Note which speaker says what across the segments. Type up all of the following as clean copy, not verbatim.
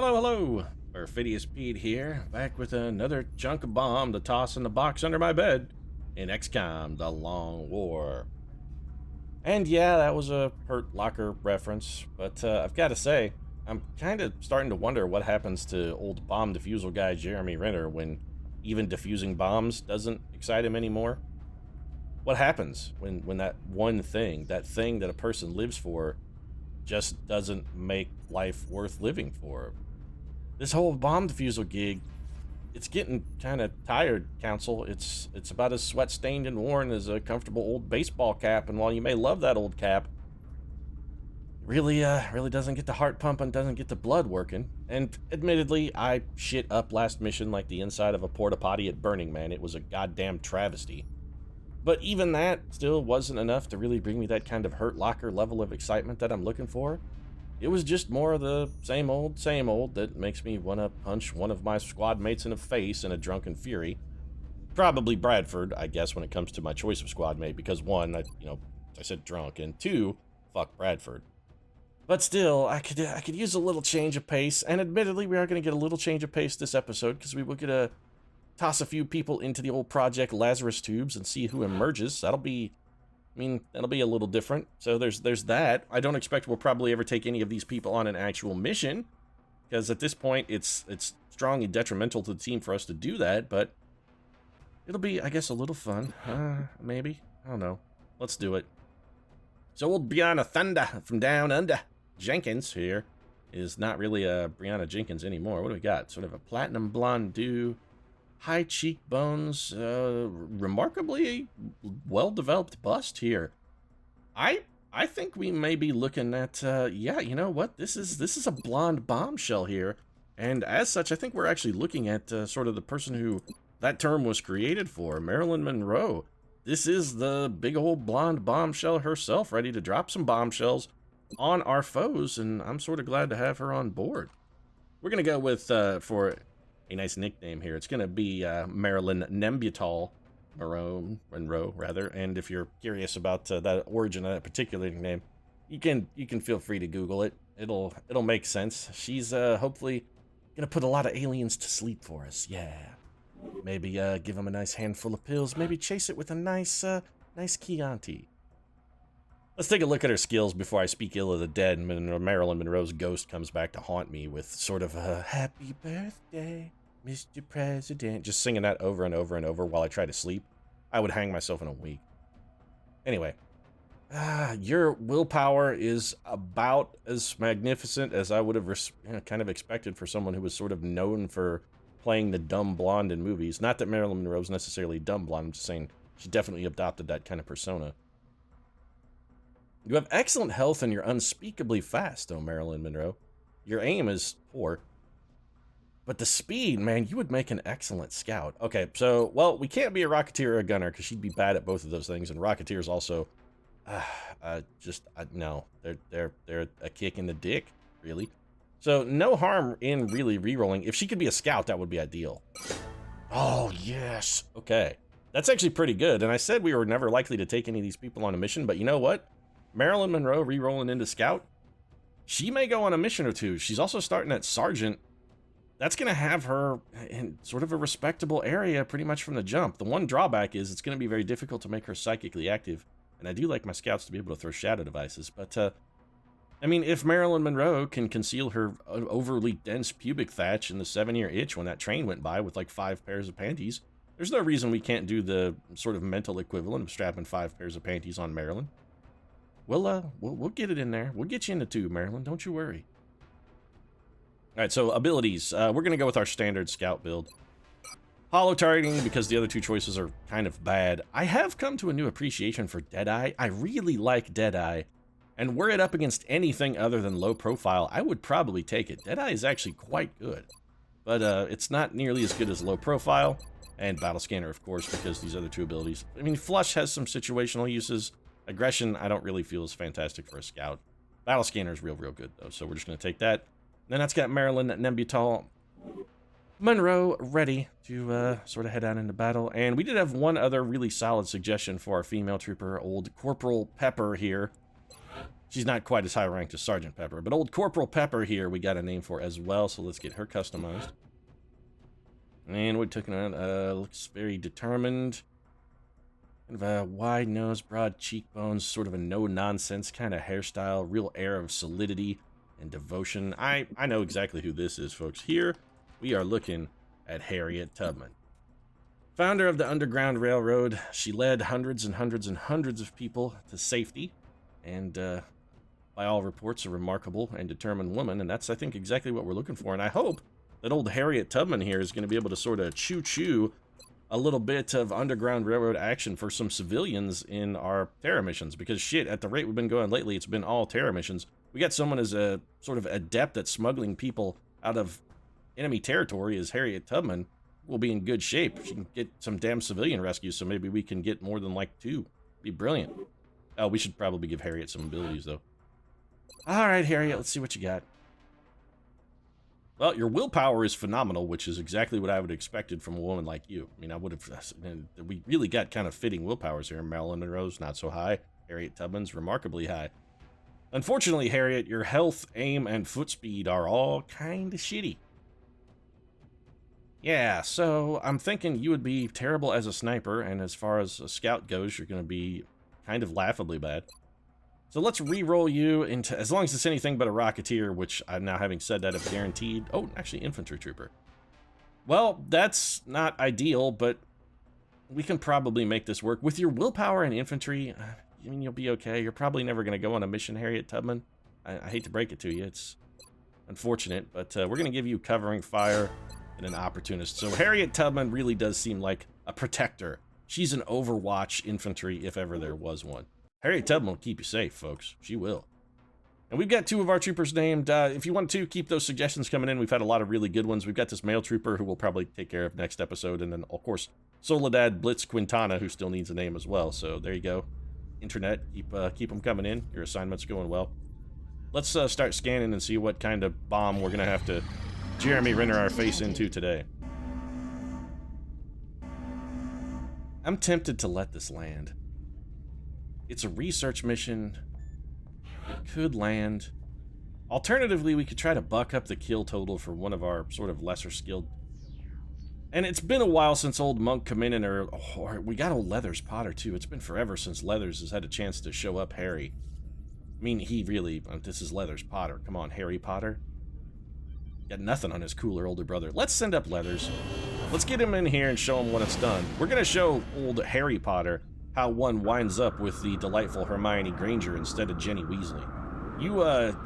Speaker 1: Hello, hello! Perfidious Pete here, back with another chunk of bomb to toss in the box under my bed in XCOM, The Long War. And yeah, that was a Hurt Locker reference, but I've got to say, I'm kind of starting to wonder what happens to old bomb defusal guy Jeremy Renner when even defusing bombs doesn't excite him anymore. What happens when that one thing, that thing that a person lives for, just doesn't make life worth living for? This whole bomb defusal gig, it's getting kind of tired, Council. It's about as sweat-stained and worn as a comfortable old baseball cap, and while you may love that old cap, it really doesn't get the heart pumping, doesn't get the blood working. And admittedly, I shit up last mission like the inside of a porta-potty at Burning Man. It was a goddamn travesty. But even that still wasn't enough to really bring me that kind of Hurt Locker level of excitement that I'm looking for. It was just more of the same old that makes me want to punch one of my squad mates in the face in a drunken fury. Probably Bradford, I guess, when it comes to my choice of squad mate, because one, I said drunk, and two, fuck Bradford. But still, I could use a little change of pace, and admittedly, we are going to get a little change of pace this episode, because we will get to toss a few people into the old Project Lazarus tubes and see who emerges. That'll be a little different. So there's that. I don't expect we'll probably ever take any of these people on an actual mission, because at this point, it's strongly detrimental to the team for us to do that, but it'll be, I guess, a little fun. Maybe? I don't know. Let's do it. So old Brianna Thunder from Down Under Jenkins here is not really a Brianna Jenkins anymore. What do we got? Sort of a platinum blonde dude. High cheekbones, remarkably well-developed bust here. I think we may be looking at, yeah, you know what? This is a blonde bombshell here, and as such, I think we're actually looking at sort of the person who that term was created for, Marilyn Monroe. This is the big old blonde bombshell herself, ready to drop some bombshells on our foes, and I'm sort of glad to have her on board. We're gonna go with for a nice nickname here. It's going to be Marilyn Nembutal Monroe, rather. And if you're curious about that origin of that particular nickname, you can feel free to Google it. It'll make sense. She's hopefully going to put a lot of aliens to sleep for us. Yeah. Maybe give them a nice handful of pills. Maybe chase it with a nice Chianti. Let's take a look at her skills before I speak ill of the dead and Marilyn Monroe's ghost comes back to haunt me with sort of a happy birthday, Mr. President. Just singing that over and over and over while I try to sleep. I would hang myself in a week. Anyway, your willpower is about as magnificent as I would have kind of expected for someone who was sort of known for playing the dumb blonde in movies. Not that Marilyn Monroe's necessarily dumb blonde, I'm just saying she definitely adopted that kind of persona. You have excellent health and you're unspeakably fast, though, Marilyn Monroe. Your aim is poor. But the speed, man, you would make an excellent scout. Okay, so, well, we can't be a Rocketeer or a Gunner, because she'd be bad at both of those things, and Rocketeers also, no, they're a kick in the dick, really. So, no harm in really re-rolling. If she could be a scout, that would be ideal. Oh, yes. Okay. That's actually pretty good, and I said we were never likely to take any of these people on a mission, but you know what? Marilyn Monroe re-rolling into Scout, she may go on a mission or two. She's also starting at Sergeant. That's going to have her in sort of a respectable area pretty much from the jump. The one drawback is it's going to be very difficult to make her psychically active, and I do like my Scouts to be able to throw shadow devices, but, I mean, if Marilyn Monroe can conceal her overly dense pubic thatch in the 7-year itch when that train went by with like 5 pairs of panties, there's no reason we can't do the sort of mental equivalent of strapping 5 pairs of panties on Marilyn. We'll get it in there. We'll get you in the tube, Marilyn. Don't you worry. All right, so abilities. We're going to go with our standard scout build. Hollow targeting, because the other two choices are kind of bad. I have come to a new appreciation for Deadeye. I really like Deadeye. And were it up against anything other than low profile, I would probably take it. Deadeye is actually quite good. But it's not nearly as good as low profile. And Battle Scanner, of course, because these other two abilities. I mean, Flush has some situational uses. Aggression, I don't really feel is fantastic for a scout. Battle Scanner is real good, though, so we're just going to take that. Then that's got Marilyn Nembutal Monroe ready to sort of head out into battle. And we did have one other really solid suggestion for our female trooper, old Corporal Pepper here. She's not quite as high ranked as Sergeant Pepper, but old Corporal Pepper here we got a name for as well, so let's get her customized. And we're taking on, looks very determined. Kind of a wide nose, broad cheekbones, sort of a no-nonsense kind of hairstyle, real air of solidity and devotion. I know exactly who this is, folks. Here, we are looking at Harriet Tubman. Founder of the Underground Railroad, she led hundreds and hundreds and hundreds of people to safety, and by all reports, a remarkable and determined woman, and that's, I think, exactly what we're looking for. And I hope that old Harriet Tubman here is going to be able to sort of choo-choo a little bit of Underground Railroad action for some civilians in our terror missions, because shit, at the rate we've been going lately, it's been all terror missions. We got someone as a sort of adept at smuggling people out of enemy territory as Harriet Tubman. Will be in good shape. She can get some damn civilian rescues, so maybe we can get more than like 2. Be brilliant. Oh, we should probably give Harriet some abilities, though. Alright, Harriet, let's see what you got. Well, your willpower is phenomenal, which is exactly what I would have expected from a woman like you. I mean, I would have... We really got kind of fitting willpowers here. Marilyn Monroe's not so high. Harriet Tubman's remarkably high. Unfortunately, Harriet, your health, aim, and foot speed are all kind of shitty. Yeah, so I'm thinking you would be terrible as a sniper, and as far as a scout goes, you're going to be kind of laughably bad. So let's re-roll you into, as long as it's anything but a Rocketeer, which I'm now, having said that, have guaranteed. Oh, actually, Infantry Trooper. Well, that's not ideal, but we can probably make this work. With your willpower and infantry, I mean, you'll be okay. You're probably never going to go on a mission, Harriet Tubman. I hate to break it to you. It's unfortunate, but we're going to give you covering fire and an opportunist. So Harriet Tubman really does seem like a protector. She's an Overwatch infantry, if ever there was one. Harriet Tubman will keep you safe, folks. She will. And we've got 2 of our troopers named. If you want to, keep those suggestions coming in. We've had a lot of really good ones. We've got this male trooper who we'll probably take care of next episode. And then, of course, Soledad Blitz Quintana, who still needs a name as well. So there you go. Internet, keep them coming in. Your assignment's going well. Let's start scanning and see what kind of bomb we're going to have to Jeremy Renner our face into today. I'm tempted to let this land. It's a research mission. It could land. Alternatively, we could try to buck up the kill total for one of our sort of lesser skilled. And it's been a while since old Monk Cominin or we got old Leathers Potter too. It's been forever since Leathers has had a chance to show up Harry. I mean, he really, this is Leathers Potter. Come on, Harry Potter. Got nothing on his cooler older brother. Let's send up Leathers. Let's get him in here and show him what it's done. We're going to show old Harry Potter how one winds up with the delightful Hermione Granger instead of Jenny Weasley. You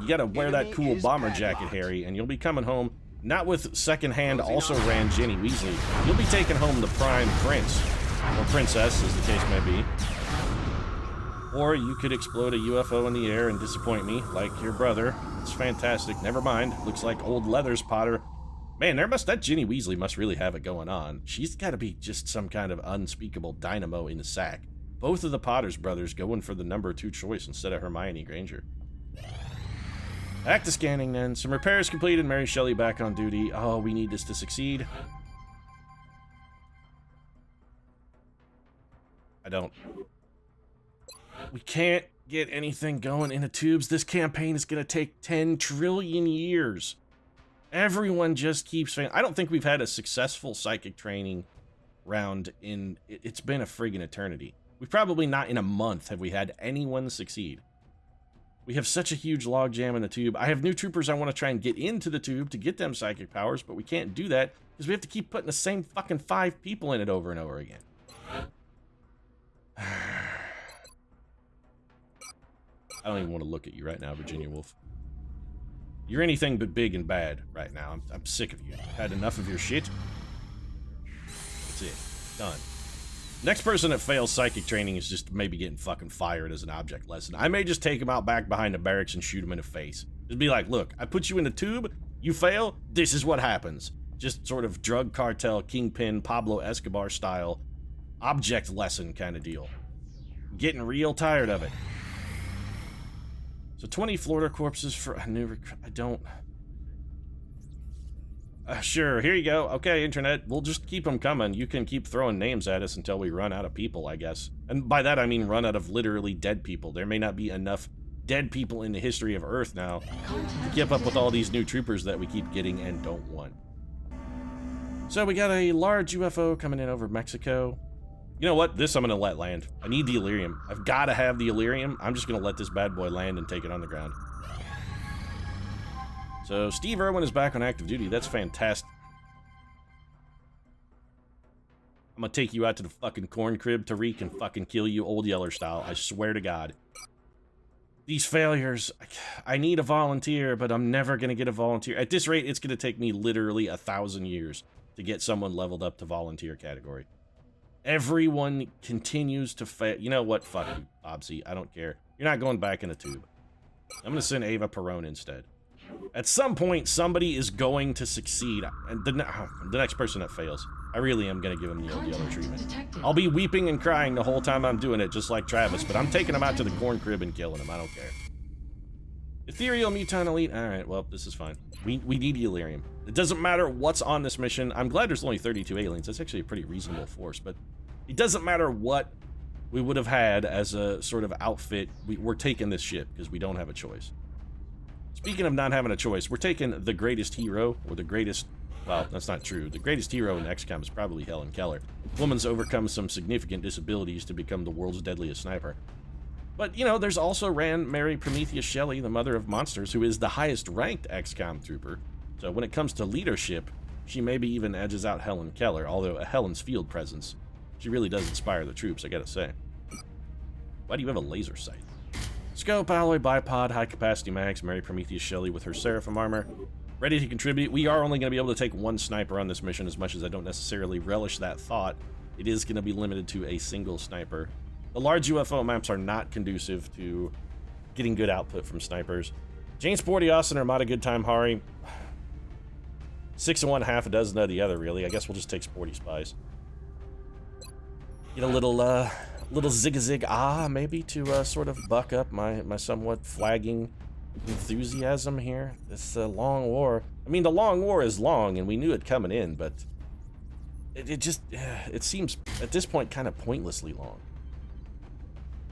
Speaker 1: got to wear that cool bomber jacket, Harry, and you'll be coming home not with second-hand also-ran Jenny Weasley. You'll be taking home the prime prince, or princess, as the case may be. Or you could explode a UFO in the air and disappoint me, like your brother. It's fantastic. Never mind. Looks like old Leathers Potter. Man, that Ginny Weasley must really have it going on. She's got to be just some kind of unspeakable dynamo in the sack. Both of the Potters brothers going for the number 2 choice instead of Hermione Granger. Back to scanning then. Some repairs completed. Mary Shelley back on duty. Oh, we need this to succeed. I don't. We can't get anything going in the tubes. This campaign is going to take 10 trillion years. Everyone just keeps failing. I don't think we've had a successful psychic training round in... It's been a friggin' eternity. We've probably not in a month have we had anyone succeed. We have such a huge logjam in the tube. I have new troopers I want to try and get into the tube to get them psychic powers, but we can't do that because we have to keep putting the same fucking 5 people in it over and over again. I don't even want to look at you right now, Virginia Woolf. You're anything but big and bad right now. I'm sick of you. I've had enough of your shit. That's it. Done. Next person that fails psychic training is just maybe getting fucking fired as an object lesson. I may just take him out back behind the barracks and shoot him in the face. Just be like, look, I put you in the tube, you fail, this is what happens. Just sort of drug cartel, kingpin, Pablo Escobar style, object lesson kind of deal. Getting real tired of it. So 20 Florida corpses for a new recruit. I don't... sure, here you go. Okay, Internet, we'll just keep them coming. You can keep throwing names at us until we run out of people, I guess. And by that I mean run out of literally dead people. There may not be enough dead people in the history of Earth now to keep up with all these new troopers that we keep getting and don't want. So we got a large UFO coming in over Mexico. You know what? This I'm going to let land. I need the Illyrium. I've got to have the Illyrium. I'm just going to let this bad boy land and take it on the ground. So Steve Irwin is back on active duty. That's fantastic. I'm gonna take you out to the fucking corn crib, Tariq, and fucking kill you Old Yeller style. I swear to God. These failures, I need a volunteer, but I'm never gonna get a volunteer. At this rate, it's gonna take me literally 1,000 years to get someone leveled up to volunteer category. Everyone continues to fail. You know what? Fuck you, Bobsy. I don't care. You're not going back in the tube. I'm gonna send Ava Perone instead. At some point, somebody is going to succeed, and the next person that fails, I really am going to give him the Old Yeller treatment. I'll be weeping and crying the whole time I'm doing it, just like Travis, but I'm taking him out to the corn crib and killing him. I don't care. Ethereal Mutant Elite. Alright, well, this is fine. We need Illyrium. It doesn't matter what's on this mission. I'm glad there's only 32 aliens. That's actually a pretty reasonable force, but it doesn't matter what we would have had as a sort of outfit. We're taking this ship because we don't have a choice. Speaking of not having a choice, we're taking the greatest hero, or the greatest, well, that's not true. The greatest hero in XCOM is probably Helen Keller. Woman's overcome some significant disabilities to become the world's deadliest sniper. But, you know, there's also Mary Prometheus Shelley, the mother of monsters, who is the highest ranked XCOM trooper. So when it comes to leadership, she maybe even edges out Helen Keller, although a Helen's field presence, she really does inspire the troops, I gotta say. Why do you have a laser sight? Scope, alloy, bipod, high capacity max, Mary Prometheus Shelley with her Seraphim armor. Ready to contribute. We are only going to be able to take one sniper on this mission, as much as I don't necessarily relish that thought. It is going to be limited to a single sniper. The large UFO maps are not conducive to getting good output from snipers. Jane Sporty Austin, Armada Good Time Hari. 6 of one, half a dozen of the other, really. I guess we'll just take Sporty Spies. Get a little zig-a-zig maybe to sort of buck up my somewhat flagging enthusiasm here. This long war. I mean, the long war is long, and we knew it coming in, but it seems at this point kind of pointlessly long.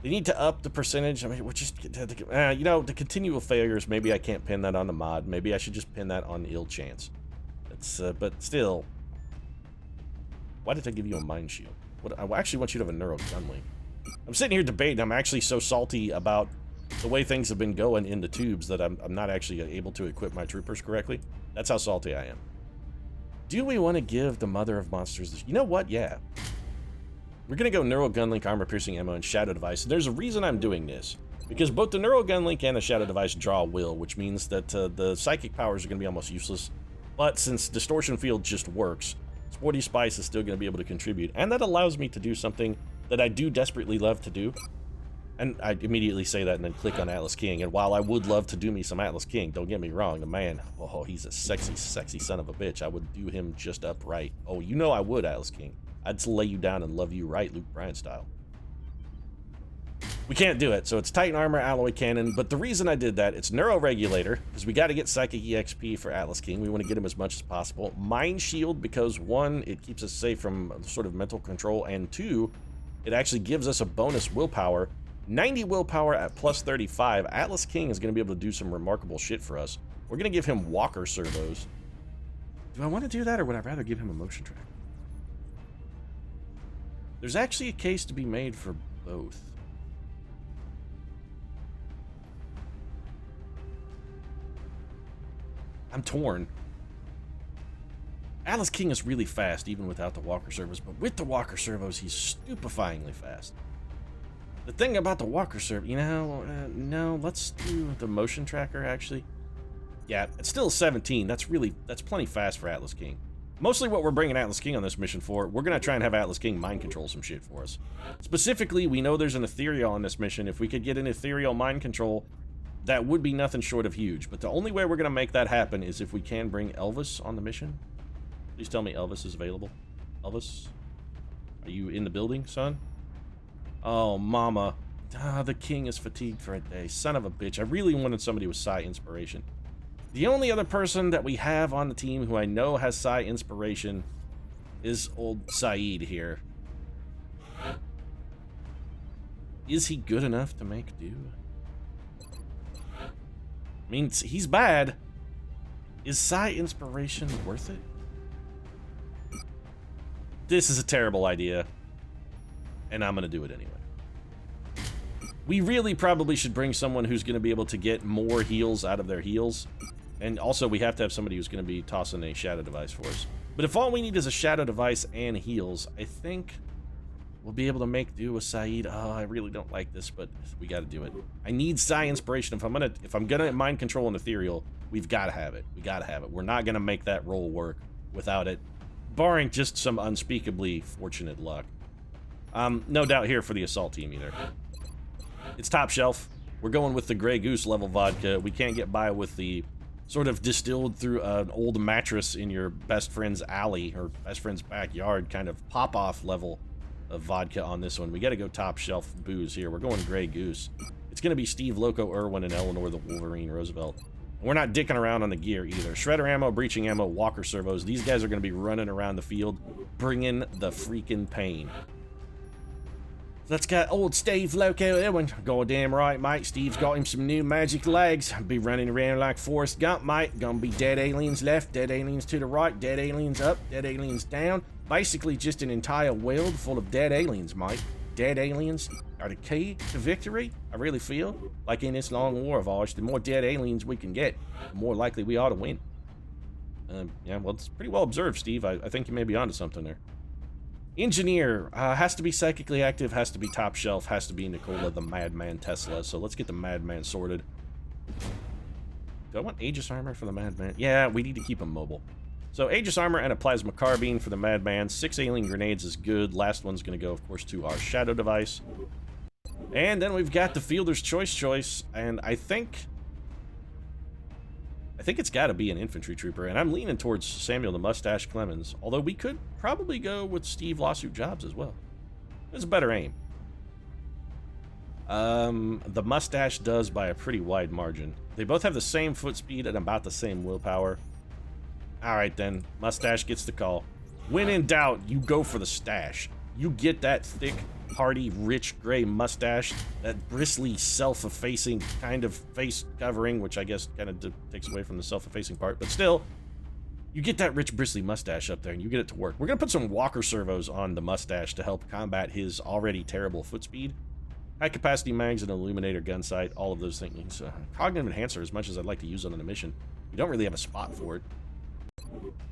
Speaker 1: They need to up the percentage. I mean, we're just you know, the continual failures. Maybe I can't pin that on the mod. Maybe I should just pin that on ill chance. It's but still, why did I give you a mind shield? I actually want you to have a neuro gunlink. I'm sitting here debating. I'm actually so salty about the way things have been going in the tubes that I'm not actually able to equip my troopers correctly. That's how salty I am. Do we want to give the mother of monsters this? You know what? Yeah. We're going to go neuro gunlink, armor piercing ammo, and shadow device. There's a reason I'm doing this. Because both the neuro gunlink and the shadow device draw will, which means that the psychic powers are going to be almost useless. But since distortion field just works, Sporty Spice is still going to be able to contribute, and that allows me to do something that I do desperately love to do. And I immediately say that and then click on Atlas King, and while I would love to do me some Atlas King, don't get me wrong, the man, oh, he's a sexy, sexy son of a bitch. I would do him just upright. Oh, you know I would, Atlas King. I'd lay you down and love you right, Luke Bryan style. We can't do it, so it's Titan Armor, Alloy Cannon, but the reason I did that, it's Neuro Regulator, because we got to get Psychic EXP for Atlas King. We want to get him as much as possible. Mind Shield, because one, it keeps us safe from sort of mental control, and two, it actually gives us a bonus willpower. 90 willpower at plus 35. Atlas King is going to be able to do some remarkable shit for us. We're going to give him Walker servos. Do I want to do that, or would I rather give him a motion track? There's actually a case to be made for both. I'm torn. Atlas King is really fast, even without the Walker servos, but with the Walker servos, he's stupefyingly fast. The thing about the Walker servo, you know, no, let's do the motion tracker, actually. Yeah, it's still 17. That's plenty fast for Atlas King. Mostly what we're bringing Atlas King on this mission for, we're going to try and have Atlas King mind control some shit for us. Specifically, we know there's an ethereal on this mission. If we could get an ethereal mind control, that would be nothing short of huge. But the only way we're going to make that happen is if we can bring Elvis on the mission. Please tell me Elvis is available. Elvis? Are you in the building, son? Oh, mama. The king is fatigued for a day. Son of a bitch. I really wanted somebody with Psi Inspiration. The only other person that we have on the team who I know has Psi Inspiration is old Saeed here. Is he good enough to make do? I mean, he's bad. Is Psi Inspiration worth it? This is a terrible idea, and I'm going to do it anyway. We really probably should bring someone who's going to be able to get more heals out of their heals. And also, we have to have somebody who's going to be tossing a shadow device for us. But if all we need is a shadow device and heals, I think we'll be able to make do with Saeed. Oh, I really don't like this, but we got to do it. I need Psi Inspiration. If I'm gonna mind control an ethereal, we've got to have it. We got to have it. We're not gonna make that roll work without it, barring just some unspeakably fortunate luck. No doubt here for the assault team either. It's top shelf. We're going with the Grey Goose level vodka. We can't get by with the sort of distilled through an old mattress in your best friend's alley or best friend's backyard kind of pop-off level of vodka on this one. We got to go top shelf booze here. We're going Grey Goose. It's going to be Steve Loco Irwin and Eleanor the Wolverine Roosevelt. And we're not dicking around on the gear either. Shredder ammo, breaching ammo, walker servos. These guys are going to be running around the field, bringing the freaking pain. Let's get old Steve Loco Irwin. Goddamn right, mate. Steve's got him some new magic legs. Be running around like Forrest Gump, mate. Gonna be dead aliens left, dead aliens to the right, dead aliens up, dead aliens down. Basically just an entire world full of dead aliens, mate. Dead aliens are the key to victory. I really feel like in this long war of ours, the more dead aliens we can get, the more likely we ought to win. Yeah, well, it's pretty well observed, Steve. I think you may be onto something there. Engineer has to be psychically active, has to be top shelf, has to be Nikola the Madman Tesla. So let's get the Madman sorted. Do I want Aegis armor for the Madman? Yeah, we need to keep him mobile. So Aegis armor and a plasma carbine for the Madman. 6 alien grenades is good. Last one's going to go, of course, to our shadow device. And then we've got the Fielder's Choice, and I think it's got to be an infantry trooper, and I'm leaning towards Samuel the Mustache Clemens, although we could probably go with Steve Lawsuit Jobs as well. There's a better aim. The Mustache does by a pretty wide margin. They both have the same foot speed and about the same willpower. Alright then, Mustache gets the call. When in doubt, you go for the stash. You get that thick, hearty, rich gray mustache, that bristly, self-effacing kind of face covering, which I guess kind of takes away from the self-effacing part, but still, you get that rich, bristly mustache up there and you get it to work. We're going to put some walker servos on the mustache to help combat his already terrible foot speed. High-capacity mags and illuminator gun sight, all of those things. Cognitive enhancer, as much as I'd like to use it on a mission, we don't really have a spot for it.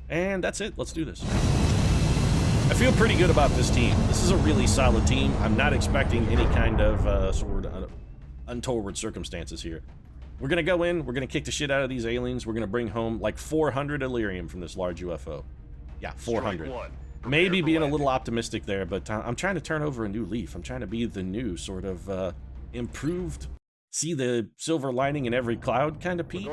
Speaker 1: And that's it. Let's do this. I feel pretty good about this team. This is a really solid team. I'm not expecting any kind of untoward circumstances here. We're going to go in, we're going to kick the shit out of these aliens, we're going to bring home like 400 Illyrium from this large UFO. Yeah, 400. Maybe being a little optimistic there, but I'm trying to turn over a new leaf. I'm trying to be the new sort of improved, see the silver lining in every cloud kind of Pete.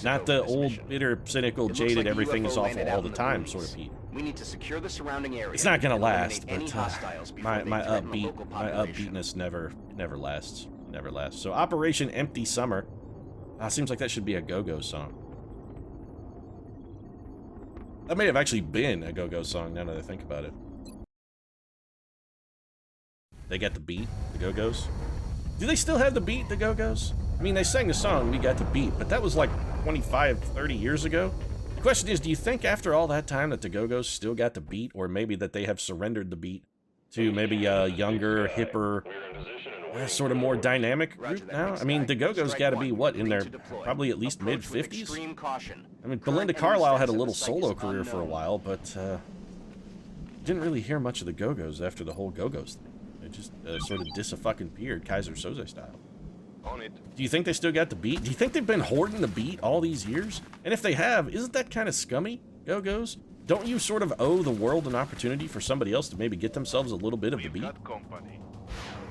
Speaker 1: Not the old, bitter, cynical, jaded, everything is awful all the time sort of Pete.
Speaker 2: We need to secure the surrounding area.
Speaker 1: It's not gonna last, but my upbeatness never lasts. Never lasts. So Operation Empty Summer. Seems like that should be a Go-Go song. That may have actually been a Go-Go song now that I think about it. They got the beat, the Go-Go's. Do they still have the beat, the Go-Go's? I mean, they sang the song, We Got the Beat, but that was like 25, 30 years ago. The question is, do you think after all that time that the Go-Go's still got the beat, or maybe that they have surrendered the beat to maybe a younger, hipper, sort of more dynamic group now? I mean, the Go-Go's got to be, what, in their probably at least mid-50s? I mean, Belinda Carlisle had a little solo career for a while, but didn't really hear much of the Go-Go's after the whole Go-Go's thing. It just sort of dis-a-fucking-peered, Kaiser Soze style. Do you think they still got the beat? Do you think they've been hoarding the beat all these years? And if they have, isn't that kind of scummy, Go-Go's? Don't you sort of owe the world an opportunity for somebody else to maybe get themselves a little bit of the beat?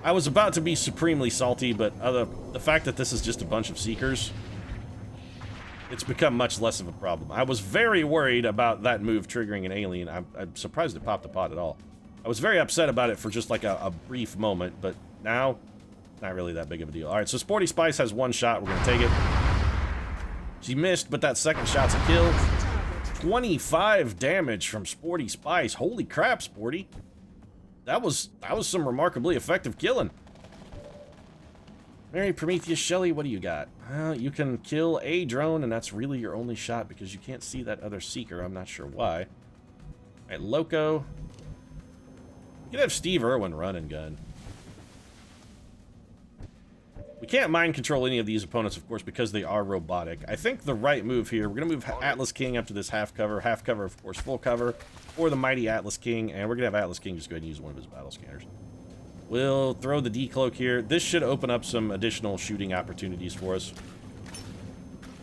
Speaker 1: I was about to be supremely salty, but the fact that this is just a bunch of Seekers, it's become much less of a problem. I was very worried about that move triggering an alien. I'm surprised it popped the pod at all. I was very upset about it for just like a brief moment, but now, not really that big of a deal. All right, so Sporty Spice has one shot. We're going to take it. She missed, but that second shot's a kill. 25 damage from Sporty Spice. Holy crap, Sporty. That was some remarkably effective killing. Mary Prometheus Shelley, what do you got? You can kill a drone, and that's really your only shot because you can't see that other seeker. I'm not sure why. All right, Loco. You can have Steve Irwin run and gun. We can't mind control any of these opponents, of course, because they are robotic. I think the right move here, we're going to move Atlas King up to this half cover, of course, full cover, or the mighty Atlas King, and we're going to have Atlas King just go ahead and use one of his battle scanners. We'll throw the decloak here. This should open up some additional shooting opportunities for us.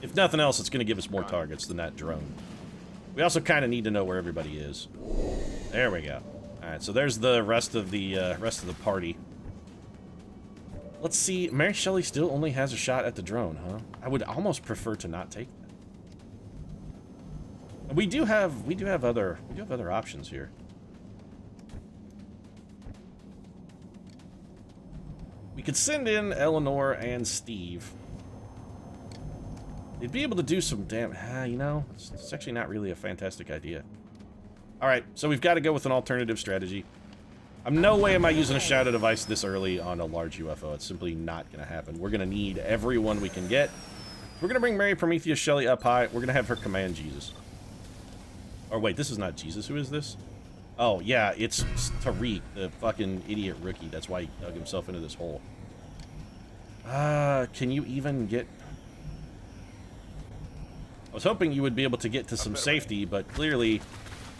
Speaker 1: If nothing else, it's going to give us more targets than that drone. We also kind of need to know where everybody is. There we go. All right, so there's the rest of the party. Let's see. Mary Shelley still only has a shot at the drone, huh? I would almost prefer to not take that. We do have other options here. We could send in Eleanor and Steve. They'd be able to do some damn... you know, it's actually not really a fantastic idea. Alright, so we've got to go with an alternative strategy. No way am I using a shadow device this early on a large UFO. It's simply not going to happen. We're going to need everyone we can get. We're going to bring Mary Prometheus Shelley up high. We're going to have her command Jesus. Or wait, this is not Jesus. Who is this? Oh, yeah, it's Tariq, the fucking idiot rookie. That's why he dug himself into this hole. Can you even get... I was hoping you would be able to get to some safety, but clearly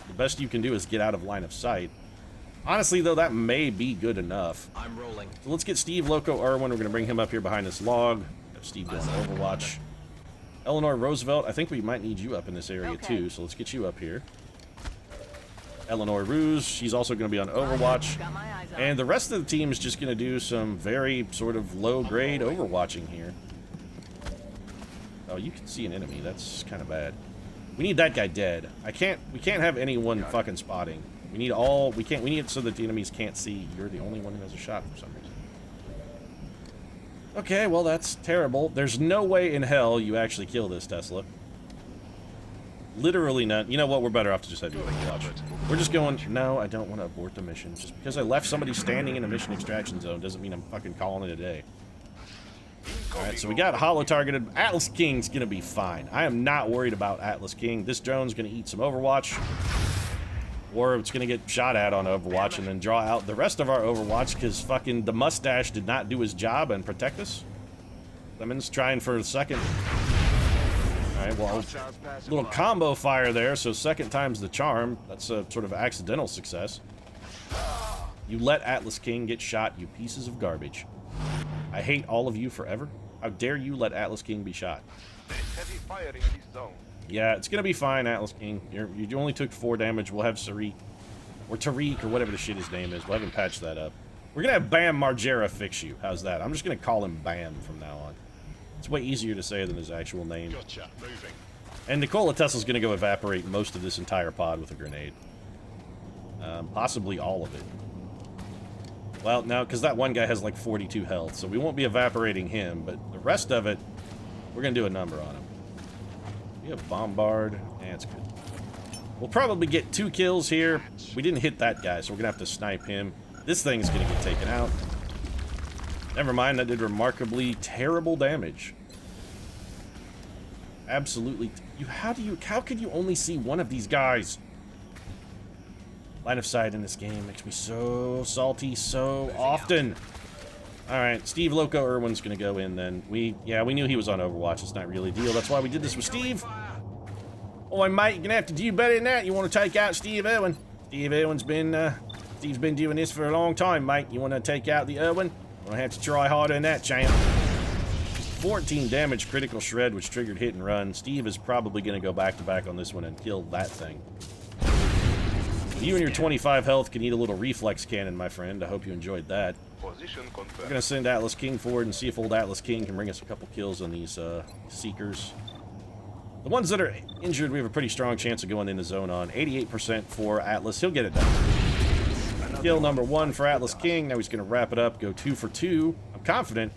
Speaker 1: the best you can do is get out of line of sight. Honestly, though, that may be good enough.
Speaker 2: I'm rolling.
Speaker 1: So let's get Steve Loco Irwin. We're going to bring him up here behind this log. Have Steve doing Overwatch. Eleanor Roosevelt, I think we might need you up in this area too, so let's get you up here. Eleanor Ruse, she's also going to be on Overwatch. And the rest of the team is just going to do some very sort of low-grade Overwatching here. Oh, you can see an enemy. That's kind of bad. We need that guy dead. We can't have anyone fucking spotting. We need it so that the enemies can't see you're the only one who has a shot for some reason. Okay, well, that's terrible. There's no way in hell you actually kill this Tesla. Literally none. You know what? We're better off to just have you watch. We're just going, no, I don't want to abort the mission. Just because I left somebody standing in a mission extraction zone doesn't mean I'm fucking calling it a day. Alright, so we got holo targeted. Atlas King's gonna be fine. I am not worried about Atlas King. This drone's gonna eat some Overwatch. Or it's gonna get shot at on Overwatch and then draw out the rest of our Overwatch because fucking the mustache did not do his job and protect us. Lemon's trying for a second. Alright, well, little combo fire there, so second time's the charm. That's a sort of accidental success. You let Atlas King get shot, you pieces of garbage. I hate all of you forever. How dare you let Atlas King be shot?
Speaker 3: Heavy fire in this zone.
Speaker 1: Yeah, it's gonna be fine, Atlas King. You only took 4 damage. We'll have Tariq, or whatever the shit his name is. We'll have him patch that up. We're gonna have Bam Margera fix you. How's that? I'm just gonna call him Bam from now on. It's way easier to say than his actual name.
Speaker 3: Gotcha. Moving.
Speaker 1: And Nikola Tesla's gonna go evaporate most of this entire pod with a grenade. Possibly all of it. Well, no, because that one guy has like 42 health, so we won't be evaporating him, but the rest of it, we're gonna do a number on him. We have Bombard. Yeah, it's good. We'll probably get 2 kills here. We didn't hit that guy, so we're gonna have to snipe him. This thing's gonna get taken out. Never mind, that did remarkably terrible damage. Absolutely. How could you only see one of these guys? Line of sight in this game makes me so salty so often. Alright, Steve Loco Irwin's gonna go in then. We knew he was on Overwatch. It's not really a deal. That's why we did this with Steve. Oh, mate, you're gonna have to do better than that. You want to take out Steve Irwin. Steve Irwin's been, Steve's been doing this for a long time, mate. You want to take out the Irwin? You're gonna have to try harder than that, champ. 14 damage critical shred, which triggered hit and run. Steve is probably gonna go back-to-back on this one and kill that thing. You and your 25 health can eat a little reflex cannon, my friend. I hope you enjoyed that.
Speaker 3: Position confirmed.
Speaker 1: We're going to send Atlas King forward and see if old Atlas King can bring us a couple kills on these Seekers. The ones that are injured, we have a pretty strong chance of going into zone on. 88% for Atlas. He'll get it done. Kill number 1 for Atlas King. Now he's going to wrap it up, go 2 for 2. I'm confident.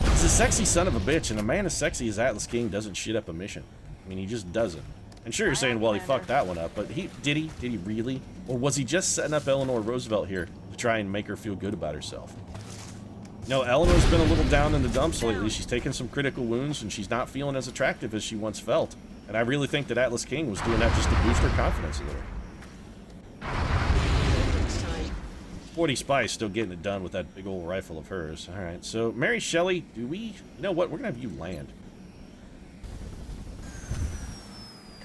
Speaker 1: He's a sexy son of a bitch, and a man as sexy as Atlas King doesn't shit up a mission. I mean, he just doesn't. And sure, you're saying, well, he fucked that one up, but did he really? Or was he just setting up Eleanor Roosevelt here to try and make her feel good about herself? No, Eleanor's been a little down in the dumps lately. She's taken some critical wounds, and she's not feeling as attractive as she once felt. And I really think that Atlas King was doing that just to boost her confidence a little. 40 Spice still getting it done with that big old rifle of hers. All right, so Mary Shelley, do we... You know what? We're going to have you land.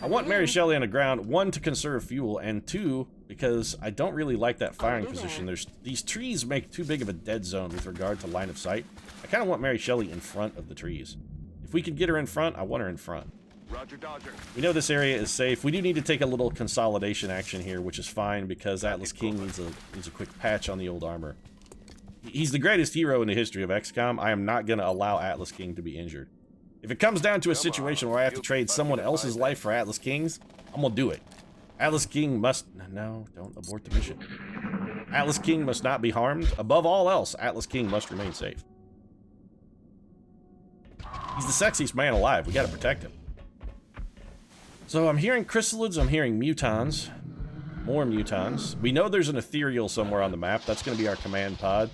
Speaker 1: I want Mary Shelley on the ground, 1, to conserve fuel, and 2, because I don't really like that firing position. There's these trees make too big of a dead zone with regard to line of sight. I kind of want Mary Shelley in front of the trees. If we could get her in front, I want her in front.
Speaker 3: Roger, Dodger.
Speaker 1: We know this area is safe. We do need to take a little consolidation action here, which is fine because Atlas King needs a quick patch on the old armor. He's the greatest hero in the history of XCOM. I am not going to allow Atlas King to be injured. If it comes down to a situation where I have to trade someone else's life for Atlas King's, I'm going to do it. Atlas King must... No, don't abort the mission. Atlas King must not be harmed. Above all else, Atlas King must remain safe. He's the sexiest man alive. We got to protect him. So I'm hearing chrysalids, I'm hearing mutons. More mutons. We know there's an ethereal somewhere on the map. That's going to be our command pod.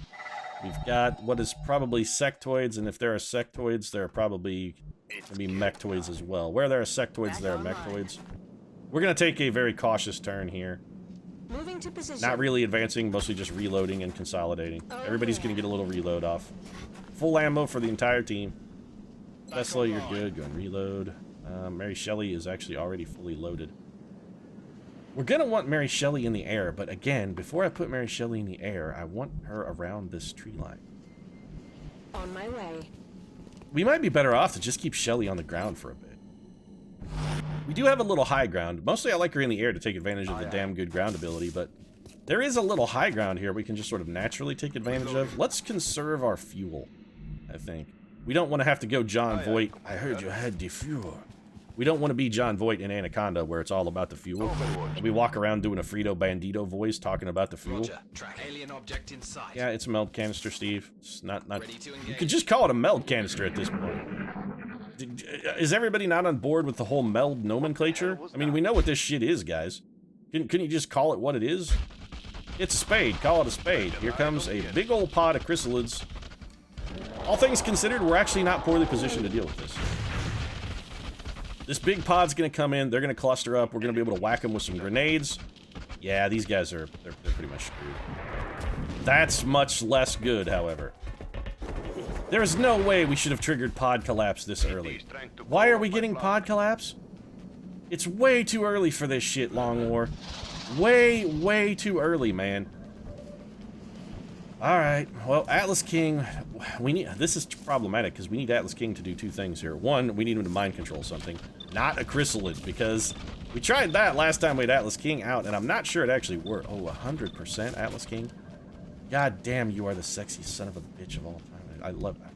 Speaker 1: We've got what is probably sectoids, and if there are sectoids, there are probably going to be mechtoids as well. Where there are sectoids, there are mechtoids. We're going to take a very cautious turn here.
Speaker 4: Moving to position.
Speaker 1: Not really advancing, mostly just reloading and consolidating. Everybody's going to get a little reload off. Full ammo for the entire team. Tesla, you're good. Go and reload. Mary Shelley is actually already fully loaded. We're going to want Mary Shelley in the air, but again, before I put Mary Shelley in the air, I want her around this tree line.
Speaker 4: On my way.
Speaker 1: We might be better off to just keep Shelley on the ground for a bit. We do have a little high ground. Mostly I like her in the air to take advantage of the damn good ground ability, but there is a little high ground here we can just sort of naturally take advantage of. Let's conserve our fuel, I think. We don't want to have to go John Voight. I heard you had the fuel. We don't want to be John Voight in Anaconda where it's all about the fuel. We walk around doing a Frito Bandito voice talking about the fuel.
Speaker 5: Roger. Track alien object in sight.
Speaker 1: Yeah, it's a meld canister, Steve. It's not. You could just call it a meld canister at this point. Is everybody not on board with the whole meld nomenclature? I mean, we know what this shit is, guys. Couldn't you just call it what it is? It's a spade. Call it a spade. Here comes a big old pod of chrysalids. All things considered, we're actually not poorly positioned to deal with this. This big pod's gonna come in, they're gonna cluster up, we're gonna be able to whack them with some grenades. Yeah, these guys are, they're pretty much screwed. That's much less good, however. There is no way we should have triggered pod collapse this early. Why are we getting pod collapse? It's way too early for this shit, Long War. Way too early, man. Alright, well, Atlas King, this is problematic because we need Atlas King to do 2 things here. 1, we need him to mind control something, not a chrysalid, because we tried that last time we had Atlas King out, and I'm not sure it actually worked. Oh, 100% Atlas King? God damn, you are the sexiest son of a bitch of all time. I love that.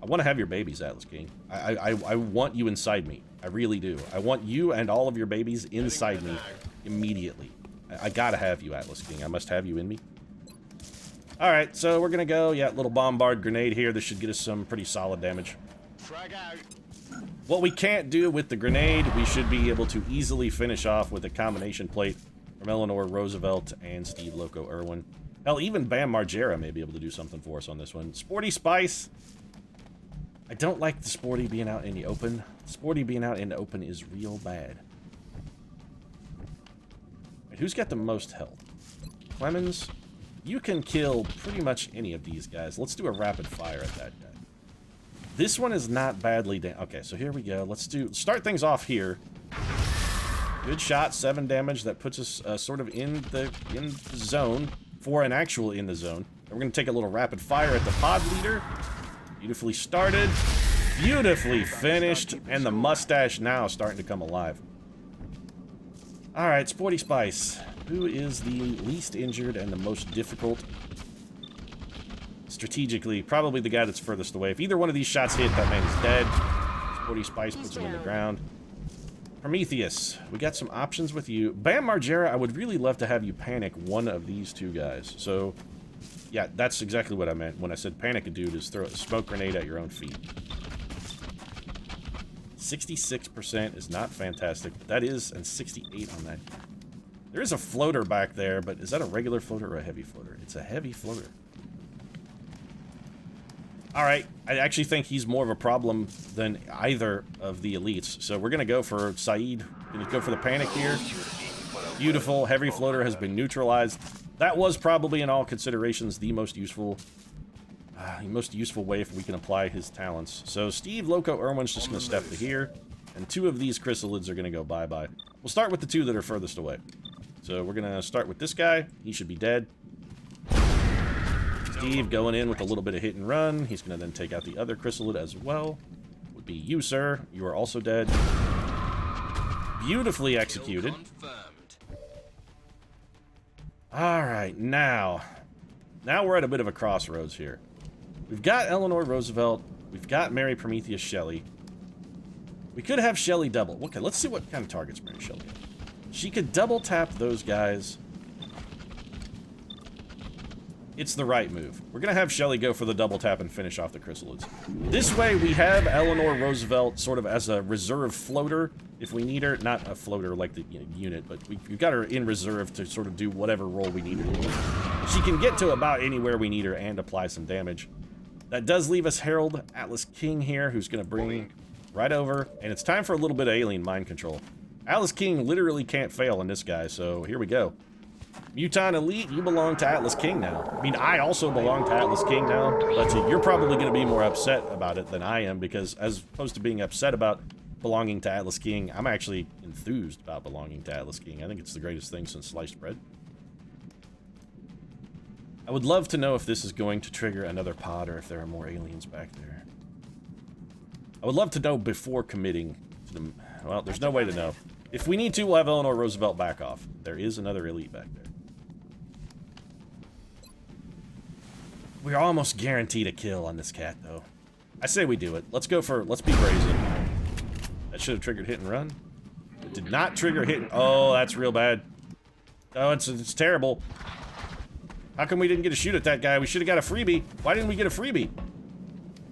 Speaker 1: I want to have your babies, Atlas King. I want you inside me. I really do. I want you and all of your babies inside me immediately. I gotta have you, Atlas King. I must have you in me. Alright, so we're gonna go, yeah, little bombard grenade here. This should get us some pretty solid damage.
Speaker 3: Frag out.
Speaker 1: What we can't do with the grenade, we should be able to easily finish off with a combination plate from Eleanor Roosevelt and Steve Loco Irwin. Hell, even Bam Margera may be able to do something for us on this one. Sporty Spice. I don't like the Sporty being out in the open. Sporty being out in the open is real bad. Right, who's got the most health? Clemens? You can kill pretty much any of these guys. Let's do a rapid fire at that guy. This one is not badly okay, so here we go. Let's start things off here. Good shot, 7 damage. That puts us sort of in the zone for an actual in the zone. And we're going to take a little rapid fire at the pod leader. Beautifully started. Beautifully finished. And the mustache now starting to come alive. Alright, Sporty Spice. Who is the least injured and the most difficult? Strategically, probably the guy that's furthest away. If either one of these shots hit, that man is dead. Sporty Spice puts him in the ground. Prometheus, we got some options with you. Bam Margera, I would really love to have you panic one of these 2 guys. So, yeah, that's exactly what I meant when I said panic a dude, is throw a smoke grenade at your own feet. 66% is not fantastic, but that is, and 68 on that. There is a floater back there, but is that a regular floater or a heavy floater? It's a heavy floater. Alright, I actually think he's more of a problem than either of the elites. So we're gonna go for Saeed. Gonna go for the panic here. Beautiful, heavy floater has been neutralized. That was probably in all considerations the most useful way if we can apply his talents. So Steve Loco Irwin's just gonna step to here, and 2 of these chrysalids are gonna go bye-bye. We'll start with the 2 that are furthest away. So we're gonna start with this guy. He should be dead. Steve going in with a little bit of hit and run. He's going to then take out the other chrysalid as well. Would be you, sir. You are also dead. Beautifully executed. Alright, now we're at a bit of a crossroads here. We've got Eleanor Roosevelt. We've got Mary Prometheus Shelley. We could have Shelley double. Okay, let's see what kind of targets Mary Shelley has. She could double tap those guys. It's the right move. We're going to have Shelley go for the double tap and finish off the chrysalids. This way, we have Eleanor Roosevelt sort of as a reserve floater if we need her. Not a floater like the unit, but we've got her in reserve to sort of do whatever role we need her to do. She can get to about anywhere we need her and apply some damage. That does leave us Harold Atlas King here, who's going to bring right over. And it's time for a little bit of alien mind control. Atlas King literally can't fail on this guy, so here we go. Muton Elite, you belong to Atlas King now. I mean, I also belong to Atlas King now, but you're probably going to be more upset about it than I am, because as opposed to being upset about belonging to Atlas King, I'm actually enthused about belonging to Atlas King. I think it's the greatest thing since sliced bread. I would love to know if this is going to trigger another pod or if there are more aliens back there. I would love to know before committing to them. Well, there's no way to know. If we need to, we'll have Eleanor Roosevelt back off. There is another elite back there. We're almost guaranteed a kill on this cat, though. I say we do it. Let's be brazen. That should have triggered hit and run. It did not trigger hit and... Oh, that's real bad. Oh, it's terrible. How come we didn't get a shoot at that guy? We should have got a freebie. Why didn't we get a freebie?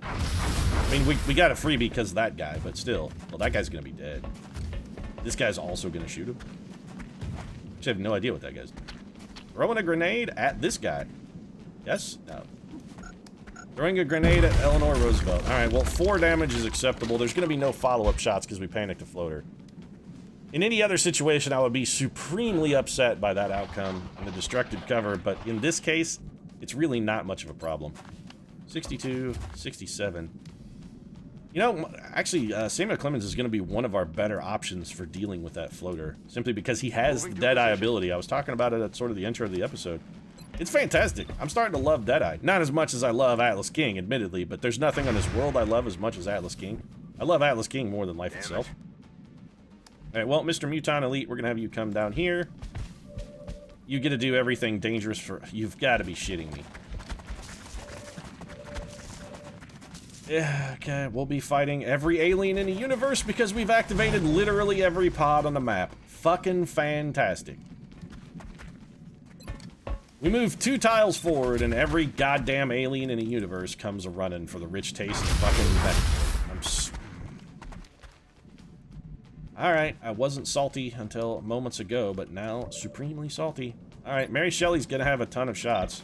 Speaker 1: I mean, we got a freebie because of that guy, but still. Well, that guy's gonna be dead. This guy's also gonna shoot him. I have no idea what that guy's doing. Throwing a grenade at this guy. Yes? No. Throwing a grenade at Eleanor Roosevelt. Alright, well, 4 damage is acceptable. There's gonna be no follow-up shots because we panicked the floater. In any other situation, I would be supremely upset by that outcome and the destructive cover, but in this case, it's really not much of a problem. 62, 67. You know, actually, Samuel Clemens is going to be one of our better options for dealing with that floater, simply because he has the Deadeye ability. I was talking about it at sort of the intro of the episode. It's fantastic. I'm starting to love Deadeye. Not as much as I love Atlas King, admittedly, but there's nothing on this world I love as much as Atlas King. I love Atlas King more than life itself. Alright, well, Mr. Muton Elite, we're going to have you come down here. You get to do everything dangerous for... You've got to be shitting me. Yeah, okay, we'll be fighting every alien in the universe because we've activated literally every pod on the map. Fucking fantastic. We move 2 tiles forward and every goddamn alien in the universe comes a-running for the rich taste of fucking... Alright, I wasn't salty until moments ago, but now supremely salty. Alright, Mary Shelley's gonna have a ton of shots.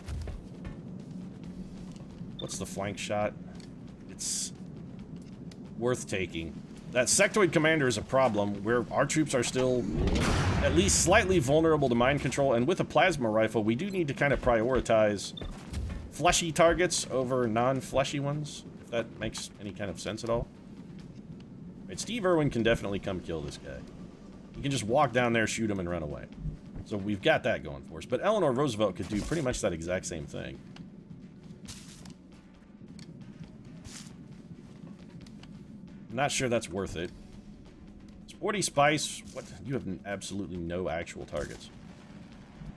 Speaker 1: What's the flank shot? It's worth taking. That sectoid commander is a problem where our troops are still at least slightly vulnerable to mind control, and with a plasma rifle, we do need to kind of prioritize fleshy targets over non-fleshy ones, if that makes any kind of sense at all. Right, Steve Irwin can definitely come kill this guy. He can just walk down there, shoot him, and run away. So we've got that going for us. But Eleanor Roosevelt could do pretty much that exact same thing. I'm not sure that's worth it. Sporty Spice, what? You have absolutely no actual targets.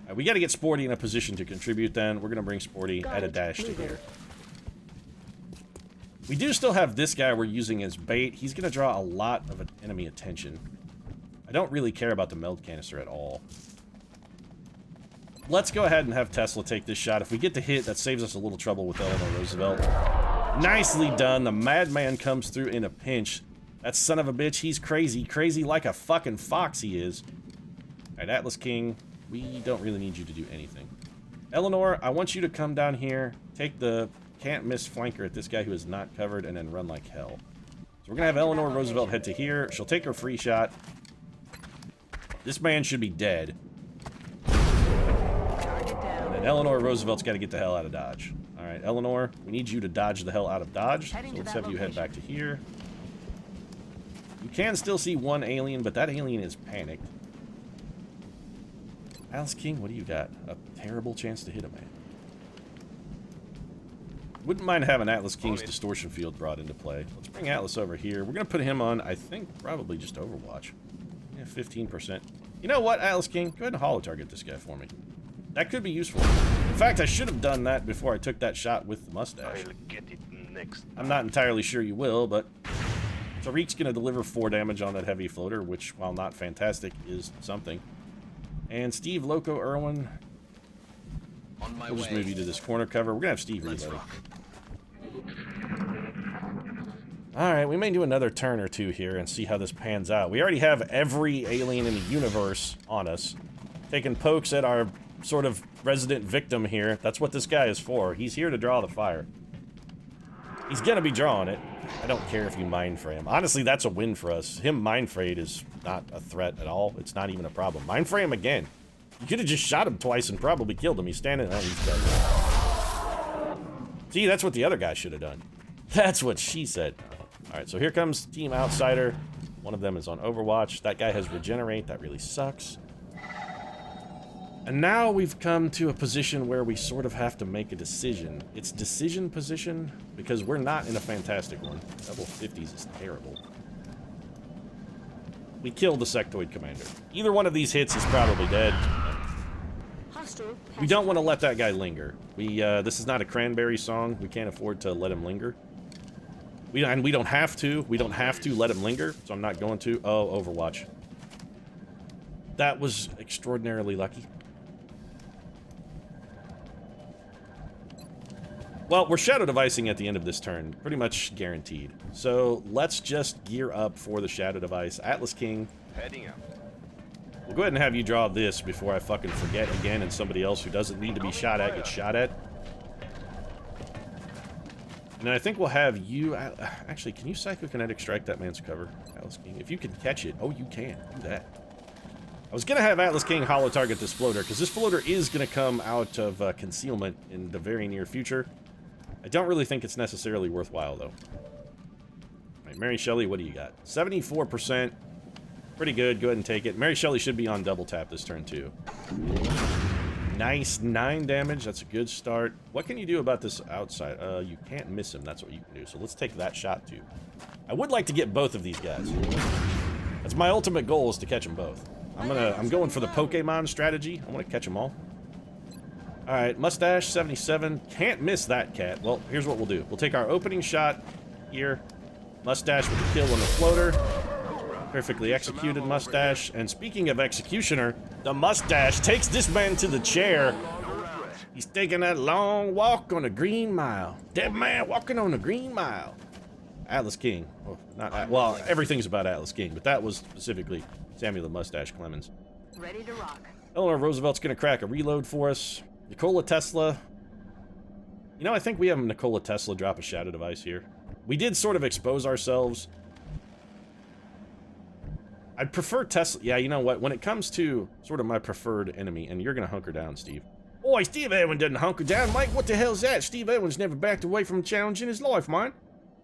Speaker 1: Right, we got to get Sporty in a position to contribute then. We're going to bring Sporty at a dash to here. We do still have this guy we're using as bait. He's going to draw a lot of enemy attention. I don't really care about the meld canister at all. Let's go ahead and have Tesla take this shot. If we get the hit, that saves us a little trouble with Eleanor Roosevelt. Nicely done. The madman comes through in a pinch. That son of a bitch, he's crazy. Crazy like a fucking fox he is. Alright, Atlas King, we don't really need you to do anything. Eleanor, I want you to come down here, take the can't miss flanker at this guy who is not covered and then run like hell. So we're going to have Eleanor Roosevelt head to here. She'll take her free shot. This man should be dead. And then Eleanor Roosevelt's got to get the hell out of Dodge. All right, Eleanor, we need you to dodge the hell out of Dodge. So let's have you head back to here. You can still see one alien, but that alien is panicked. Atlas King, what do you got? A terrible chance to hit a man. Wouldn't mind having Atlas King's distortion field brought into play. Let's bring Atlas over here. We're going to put him on, I think, probably just Overwatch. Yeah, 15%. You know what, Atlas King? Go ahead and holo target this guy for me. That could be useful. In fact, I should have done that before I took that shot with the mustache.
Speaker 3: I'll get it next.
Speaker 1: I'm not entirely sure you will, but Tariq's going to deliver 4 damage on that heavy floater, which, while not fantastic, is something. And Steve, Loco, Irwin.
Speaker 5: On my
Speaker 1: We'll just
Speaker 5: way.
Speaker 1: move you to this corner cover. We're going to have Steve
Speaker 5: Let's
Speaker 1: reload.
Speaker 5: rock.
Speaker 1: Alright, we may do another turn or two here and see how this pans out. We already have every alien in the universe on us. Taking pokes at our sort of resident victim here. That's what this guy is for. He's here to draw the fire. He's gonna be drawing it. I don't care if you mind frame. Honestly, that's a win for us. Him mind frayed is not a threat at all. It's not even a problem. Mind frame again. You could have just shot him twice and probably killed him. He's standing there. He's dead. See, that's what the other guy should have done. That's what she said. Alright, so here comes Team Outsider. One of them is on Overwatch. That guy has Regenerate. That really sucks. And now we've come to a position where we sort of have to make a decision. It's decision position because we're not in a fantastic one. Double 50s is terrible. We killed the Sectoid Commander. Either one of these hits is probably dead. We don't want to let that guy linger. This is not a Cranberry song. We can't afford to let him linger. And we don't have to. We don't have to let him linger, so I'm not going to. Oh, Overwatch. That was extraordinarily lucky. Well, we're shadow devicing at the end of this turn. Pretty much guaranteed. So let's just gear up for the shadow device. Atlas King.
Speaker 3: Heading out.
Speaker 1: We'll go ahead and have you draw this before I fucking forget again and somebody else who doesn't need to be shot at gets shot at. And then I think we'll have you... Actually, can you psychokinetic strike that man's cover, Atlas King? If you can catch it. Oh, you can. Do that. I was going to have Atlas King holo target this floater, because this floater is going to come out of concealment in the very near future. I don't really think it's necessarily worthwhile, though. All right, Mary Shelley, what do you got? 74%. Pretty good. Go ahead and take it. Mary Shelley should be on double tap this turn, too. Nice. 9 damage. That's a good start. What can you do about this outside? You can't miss him. That's what you can do. So let's take that shot, too. I would like to get both of these guys. That's my ultimate goal, is to catch them both. I'm going for the Pokemon strategy. I want to catch them all. All right, Mustache, 77. Can't miss that cat. Well, here's what we'll do. We'll take our opening shot here. Mustache with the kill on the floater. Perfectly executed Mustache. And speaking of executioner, the Mustache takes this man to the chair. He's taking that long walk on a green mile. Dead man walking on a green mile. Atlas King. Oh, well, everything's about Atlas King, but that was specifically Samuel the Mustache Clemens.
Speaker 4: Ready to rock.
Speaker 1: Eleanor Roosevelt's gonna crack a reload for us. Nikola Tesla. You know, I think we have Nikola Tesla drop a shadow device here. We did sort of expose ourselves. I'd prefer Tesla. Yeah, you know what? When it comes to sort of my preferred enemy, and you're gonna hunker down, Steve. Boy, Steve Edwin doesn't hunker down, Mike. What the hell's that? Steve Edwin's never backed away from a challenge in his life, man.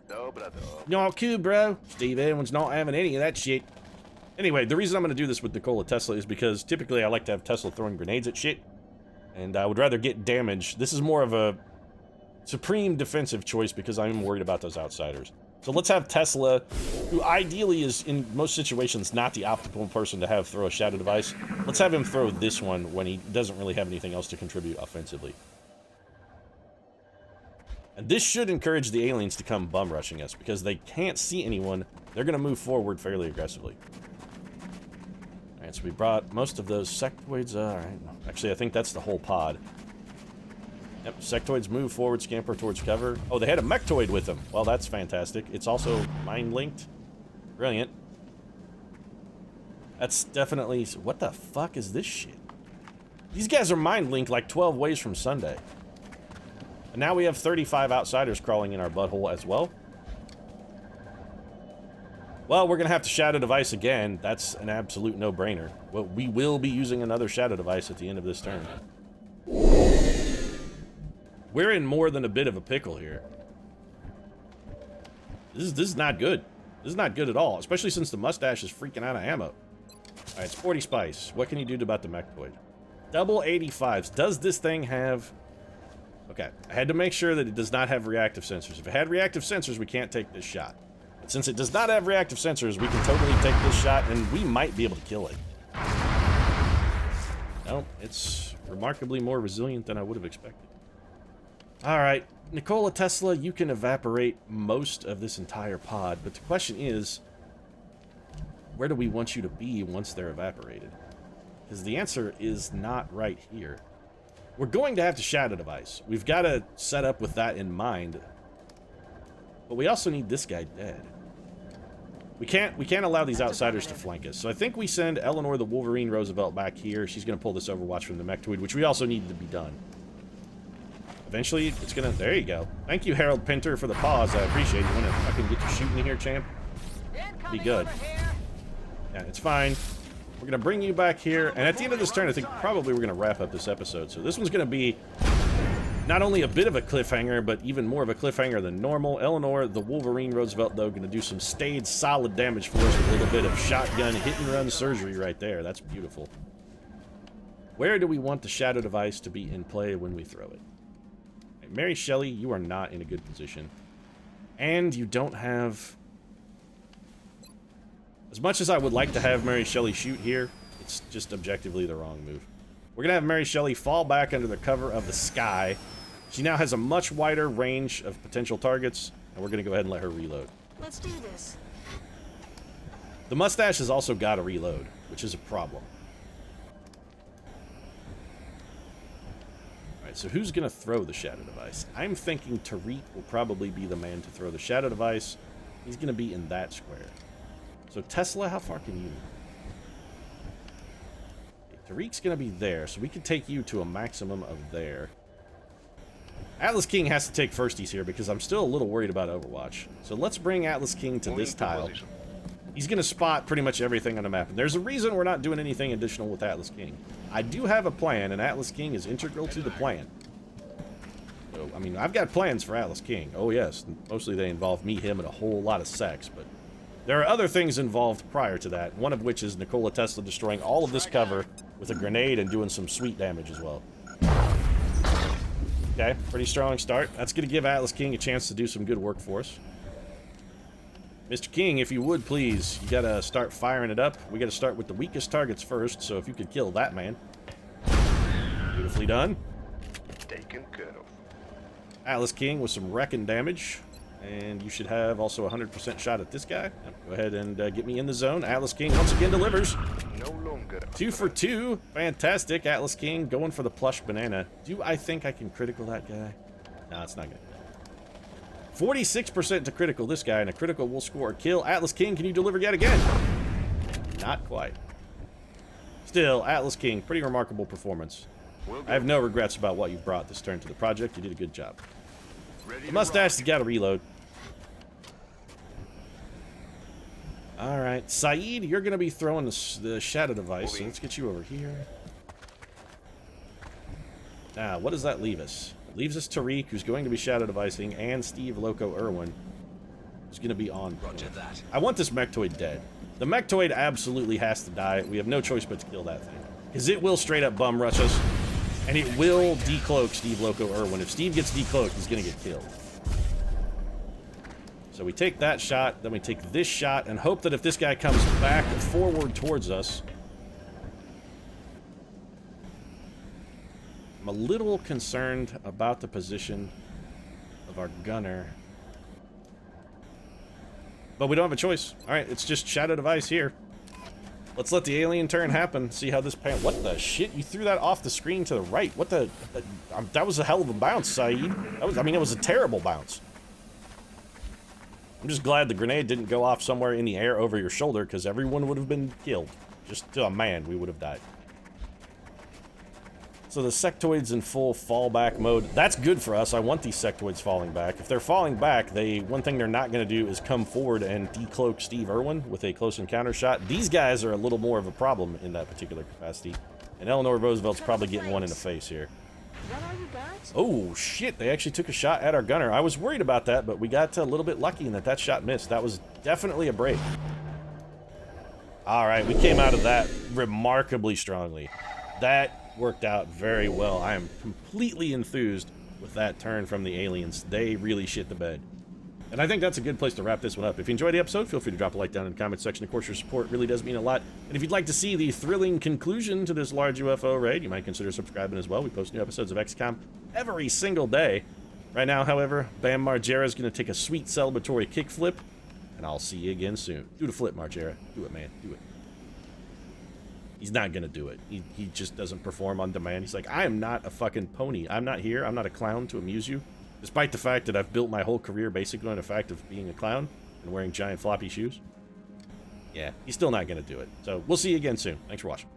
Speaker 3: No, brother.
Speaker 1: Not cool, bro. Steve Edwin's not having any of that shit. Anyway, the reason I'm going to do this with Nikola Tesla is because typically I like to have Tesla throwing grenades at shit. And I would rather get damage. This is more of a supreme defensive choice because I'm worried about those outsiders. So let's have Tesla, who ideally is, in most situations, not the optimal person to have throw a shadow device. Let's have him throw this one when he doesn't really have anything else to contribute offensively. And this should encourage the aliens to come bum rushing us, because they can't see anyone. They're going to move forward fairly aggressively. Alright, so we brought most of those sectoids. Alright, actually I think that's the whole pod. Yep, sectoids move forward, scamper towards cover. Oh, they had a mechtoid with them. Well, that's fantastic. It's also mind-linked. Brilliant. That's definitely... What the fuck is this shit? These guys are mind-linked like 12 ways from Sunday. And now we have 35 outsiders crawling in our butthole as well. Well, we're going to have to shadow device again. That's an absolute no-brainer. Well, we will be using another shadow device at the end of this turn. We're in more than a bit of a pickle here. This is not good. This is not good at all, especially since the mustache is freaking out of ammo. All right, it's 40 spice. What can you do about the mechtoid? Double 85s. Does this thing have... Okay, I had to make sure that it does not have reactive sensors. If it had reactive sensors, we can't take this shot. But since it does not have reactive sensors, we can totally take this shot, and we might be able to kill it. No, it's remarkably more resilient than I would have expected. All right, Nikola Tesla, you can evaporate most of this entire pod, but the question is, where do we want you to be once they're evaporated? Because the answer is not right here. We're going to have to shadow device. We've got to set up with that in mind. But we also need this guy dead. We can't allow these outsiders to flank us. So I think we send Eleanor the Wolverine Roosevelt back here. She's going to pull this Overwatch from the mechtoid, which we also need to be done. Eventually, it's going to... There you go. Thank you, Harold Pinter, for the pause. I appreciate it. You want to fucking get you shooting here, champ? Be good. Yeah, it's fine. We're going to bring you back here. And at the end of this turn, I think probably we're going to wrap up this episode. So this one's going to be not only a bit of a cliffhanger, but even more of a cliffhanger than normal. Eleanor, the Wolverine Roosevelt, though, going to do some stayed solid damage for us with a little bit of shotgun hit-and-run surgery right there. That's beautiful. Where do we want the shadow device to be in play when we throw it? Right, Mary Shelley, you are not in a good position. And you don't have... As much as I would like to have Mary Shelley shoot here, it's just objectively the wrong move. We're going to have Mary Shelley fall back under the cover of the sky. She now has a much wider range of potential targets, and we're going to go ahead and let her reload.
Speaker 4: Let's do this.
Speaker 1: The mustache has also got to reload, which is a problem. Alright, so who's going to throw the shadow device? I'm thinking Tariq will probably be the man to throw the shadow device. He's going to be in that square. So Tesla, how far can you? Okay, Tariq's going to be there, so we can take you to a maximum of there. Atlas King has to take firsties here because I'm still a little worried about Overwatch. So let's bring Atlas King to this tile. He's going to spot pretty much everything on the map. And there's a reason we're not doing anything additional with Atlas King. I do have a plan, and Atlas King is integral to the plan. So, I mean, I've got plans for Atlas King. Oh, yes. Mostly they involve me, him, and a whole lot of sex, but... There are other things involved prior to that, one of which is Nikola Tesla destroying all of this cover with a grenade and doing some sweet damage as well. Okay, pretty strong start. That's going to give Atlas King a chance to do some good work for us. Mr. King, if you would, please, you got to start firing it up. We got to start with the weakest targets first, so if you could kill that man. Beautifully done.
Speaker 3: Taken care of.
Speaker 1: Atlas King with some wrecking damage. And you should have also a 100% shot at this guy. Go ahead and get me in the zone. Atlas King once again delivers.
Speaker 3: No longer.
Speaker 1: 2 for 2. Fantastic. Atlas King going for the plush banana. Do I think I can critical that guy? No, it's not good. 46% to critical this guy, and a critical will score a kill. Atlas King, can you deliver yet again? Not quite. Still, Atlas King, pretty remarkable performance. I have no regrets about what you've brought this turn to the project. You did a good job. The mustache has got to reload. Alright, Saeed, you're going to be throwing the shadow device, so let's get you over here. Now, what does that leave us? It leaves us Tariq, who's going to be shadow devising, and Steve Loco Irwin, who's going to be on.
Speaker 5: Roger that.
Speaker 1: I want this mechtoid dead. The mechtoid absolutely has to die. We have no choice but to kill that thing. Because it will straight up bum rush us. And it will decloak Steve Loco Irwin. If Steve gets decloaked, he's going to get killed. So we take that shot, then we take this shot, and hope that if this guy comes back forward towards us... I'm a little concerned about the position of our gunner. But we don't have a choice. Alright, it's just shadow device here. Let's let the alien turn happen. See how this pan... What the shit? You threw that off the screen to the right. What the... that was a hell of a bounce, Saeed. I mean, it was a terrible bounce. I'm just glad the grenade didn't go off somewhere in the air over your shoulder, because everyone would have been killed. Just to a man, we would have died. So the sectoids in full fallback mode, that's good for us. I want these sectoids falling back. If they're falling back, one thing they're not going to do is come forward and decloak Steve Irwin with a close encounter shot. These guys are a little more of a problem in that particular capacity. And Eleanor Roosevelt's probably getting one in the face here.
Speaker 4: What are you guys?
Speaker 1: Oh, shit. They actually took a shot at our gunner. I was worried about that, but we got a little bit lucky in that shot missed. That was definitely a break. All right, we came out of that remarkably strongly. That worked out very well. I am completely enthused with that turn from the aliens. They really shit the bed. And I think that's a good place to wrap this one up. If you enjoyed the episode, feel free to drop a like down in the comment section. Of course, your support really does mean a lot. And if you'd like to see the thrilling conclusion to this large UFO raid, you might consider subscribing as well. We post new episodes of XCOM every single day. Right now, however, Bam Margera is going to take a sweet celebratory kickflip, and I'll see you again soon. Do the flip, Margera. Do it, man. Do it. He's not going to do it. He just doesn't perform on demand. He's like, I am not a fucking pony. I'm not here. I'm not a clown to amuse you. Despite the fact that I've built my whole career basically on the fact of being a clown and wearing giant floppy shoes. Yeah, he's still not going to do it. So we'll see you again soon. Thanks for watching.